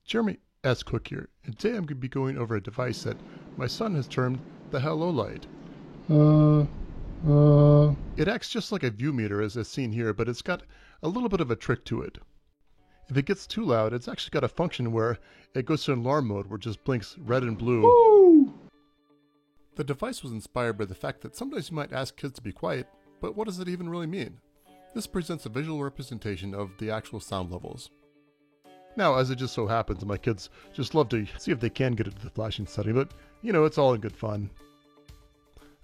Jeremy S. Cook here, and today I'm going to be going over a device that my son has termed the Hello Light. It acts just like a view meter as seen here, but it's got a little bit of a trick to it. If it gets too loud, it's actually got a function where it goes to alarm mode where it just blinks red and blue. Woo! The device was inspired by the fact that sometimes you might ask kids to be quiet, but what does it even really mean? This presents a visual representation of the actual sound levels. Now, as it just so happens, my kids just love to see if they can get into the flashing setting, but, you know, it's all in good fun.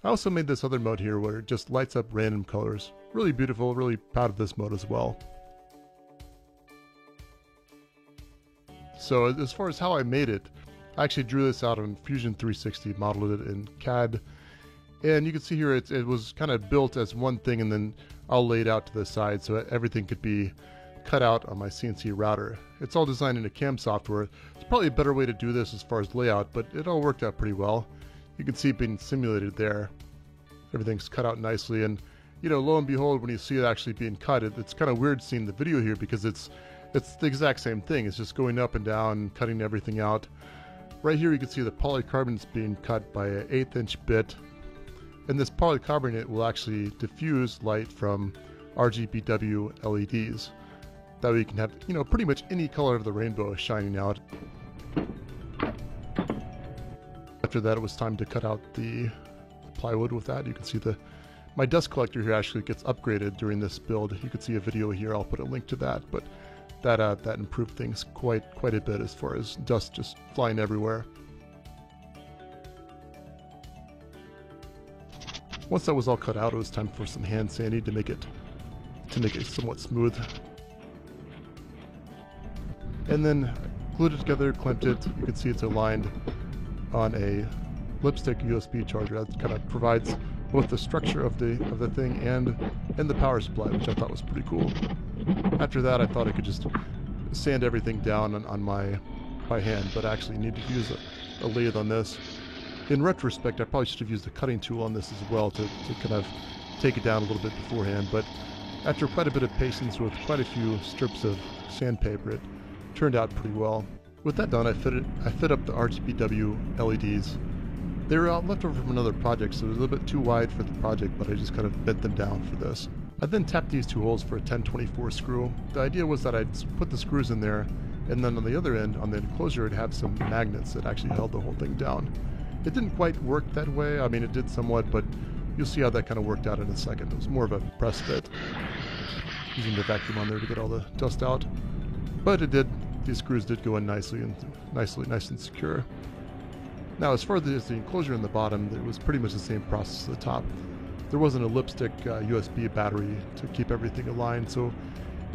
I also made this other mode here where it just lights up random colors. Really beautiful, really proud of this mode as well. So as far as how I made it, I actually drew this out on Fusion 360, modeled it in CAD, and you can see here it was kind of built as one thing and then I'll lay it out to the side so that everything could be cut out on my CNC router. It's all designed in a CAM software. It's probably a better way to do this as far as layout, but it all worked out pretty well. You can see it being simulated there. Everything's cut out nicely, and you know, lo and behold, when you see it actually being cut, it's kind of weird seeing the video here because it's the exact same thing. It's just going up and down, cutting everything out. Right here you can see the polycarbonate being cut by an 1/8 inch bit, and this polycarbonate will actually diffuse light from RGBW LEDs. That way you can have, you know, pretty much any color of the rainbow shining out. After that, it was time to cut out the plywood with that. You can see my dust collector here actually gets upgraded during this build. You can see a video here, I'll put a link to that, but that improved things quite a bit as far as dust just flying everywhere. Once that was all cut out, it was time for some hand sanding to make it somewhat smooth. And then glued it together, clamped it. You can see it's aligned on a lipstick USB charger that kind of provides both the structure of the thing and the power supply, which I thought was pretty cool. After that, I thought I could just sand everything down by hand, but I actually need to use a lathe on this. In retrospect, I probably should have used a cutting tool on this as well to kind of take it down a little bit beforehand, but after quite a bit of patience with quite a few strips of sandpaper, it turned out pretty well. With that done, I fit up the RGBW LEDs. They were left over from another project, so it was a little bit too wide for the project, but I just kind of bent them down for this. I then tapped these two holes for a 1024 screw. The idea was that I'd put the screws in there, and then on the other end, on the enclosure, it'd have some magnets that actually held the whole thing down. It didn't quite work that way. I mean, it did somewhat, but you'll see how that kind of worked out in a second. It was more of a press fit, using the vacuum on there to get all the dust out. But it did. These screws did go in nicely and nice and secure. Now, as far as the enclosure in the bottom, it was pretty much the same process at the top. There wasn't a lipstick USB battery to keep everything aligned, so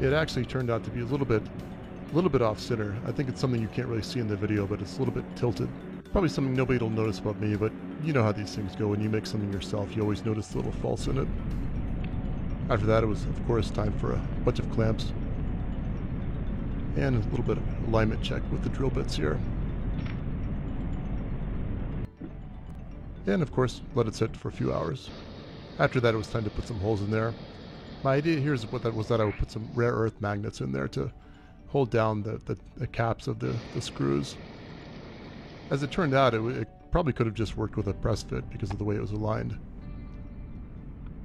it actually turned out to be a little bit off center. I think it's something you can't really see in the video, but it's a little bit tilted. Probably something nobody will notice about me, but you know how these things go. When you make something yourself, you always notice the little faults in it. After that, it was, of course, time for a bunch of clamps and a little bit of alignment check with the drill bits here. And of course, let it sit for a few hours. After that, it was time to put some holes in there. My idea here is that I would put some rare earth magnets in there to hold down the caps of the screws. As it turned out, it probably could have just worked with a press fit because of the way it was aligned.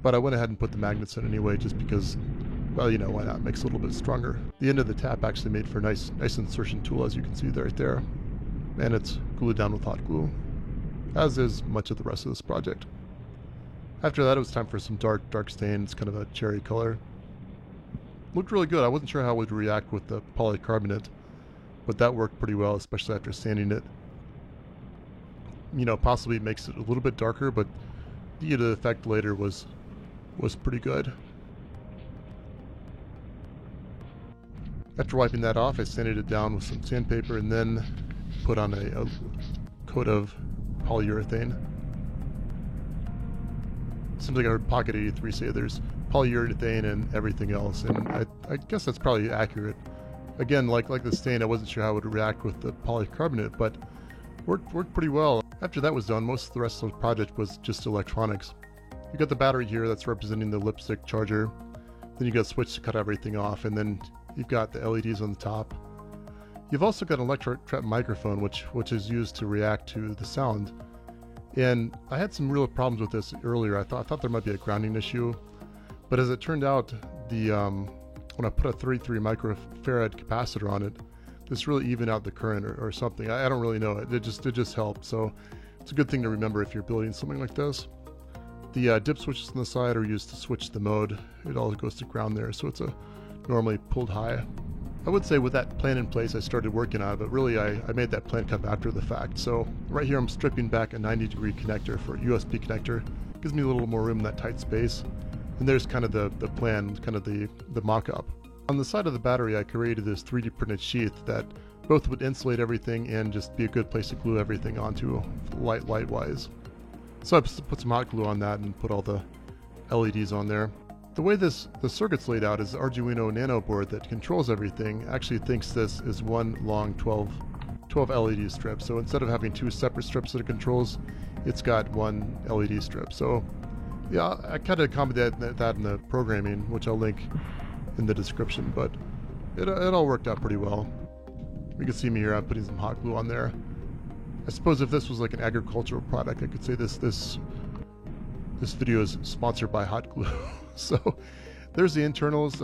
But I went ahead and put the magnets in anyway, just because, well, you know, why not? It makes it a little bit stronger. The end of the tap actually made for a nice insertion tool, as you can see right there. And it's glued down with hot glue, as is much of the rest of this project. After that, it was time for some dark stain. It's kind of a cherry color. Looked really good. I wasn't sure how it would react with the polycarbonate, but that worked pretty well, especially after sanding it. You know, possibly it makes it a little bit darker, but the effect later was pretty good. After wiping that off, I sanded it down with some sandpaper and then put on a coat of polyurethane. Seems like I heard Pocket 83 say there's polyurethane and everything else, and I guess that's probably accurate. Again, like the stain, I wasn't sure how it would react with the polycarbonate, but worked pretty well. After that was done, most of the rest of the project was just electronics. You got the battery here that's representing the lipstick charger. Then you got a switch to cut everything off, and then you've got the LEDs on the top. You You've also got an electret trap microphone, which is used to react to the sound. And I had some real problems with this earlier. I thought there might be a grounding issue, but as it turned out, when I put a 33 microfarad capacitor on it, this really evened out the current or something. I don't really know. It just helped. So it's a good thing to remember if you're building something like this. The dip switches on the side are used to switch the mode. It all goes to ground there, so it's a normally pulled high. I would say with that plan in place, I started working on it, but really I made that plan come after the fact. So right here I'm stripping back a 90-degree connector for a USB connector. Gives me a little more room in that tight space. And there's kind of the plan, kind of the mock-up. On the side of the battery, I created this 3D printed sheath that both would insulate everything and just be a good place to glue everything onto light-wise. So I put some hot glue on that and put all the LEDs on there. The way the circuit's laid out is the Arduino Nano board that controls everything actually thinks this is one long 12 LED strip. So instead of having two separate strips that it controls, it's got one LED strip. So yeah, I kind of accommodated that in the programming, which I'll link in the description, but it all worked out pretty well. You can see me here, I'm putting some hot glue on there. I suppose if this was like an agricultural product, I could say this video is sponsored by hot glue. So there's the internals,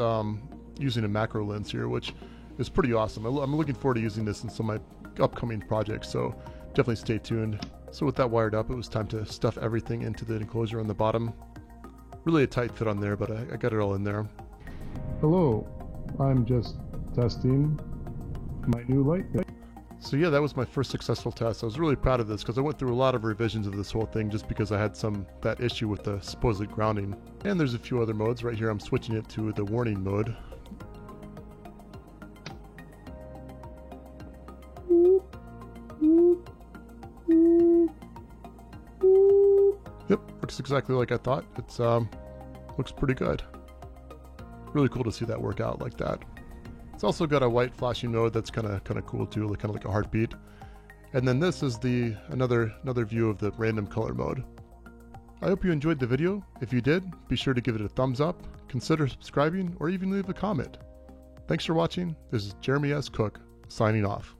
using a macro lens here, which is pretty awesome. I'm looking forward to using this in some of my upcoming projects, so definitely stay tuned. So with that wired up, it was time to stuff everything into the enclosure on the bottom. Really a tight fit on there, but I got it all in there. Hello, I'm just testing my new light. So yeah, that was my first successful test. I was really proud of this because I went through a lot of revisions of this whole thing just because I had that issue with the supposed grounding. And there's a few other modes. Right here I'm switching it to the warning mode. Yep, works exactly like I thought. It's looks pretty good. Really cool to see that work out like that. It's also got a white flashing mode that's kind of cool too, kind of like a heartbeat. And then this is another view of the random color mode. I hope you enjoyed the video. If you did, be sure to give it a thumbs up, consider subscribing, or even leave a comment. Thanks for watching. This is Jeremy S. Cook, signing off.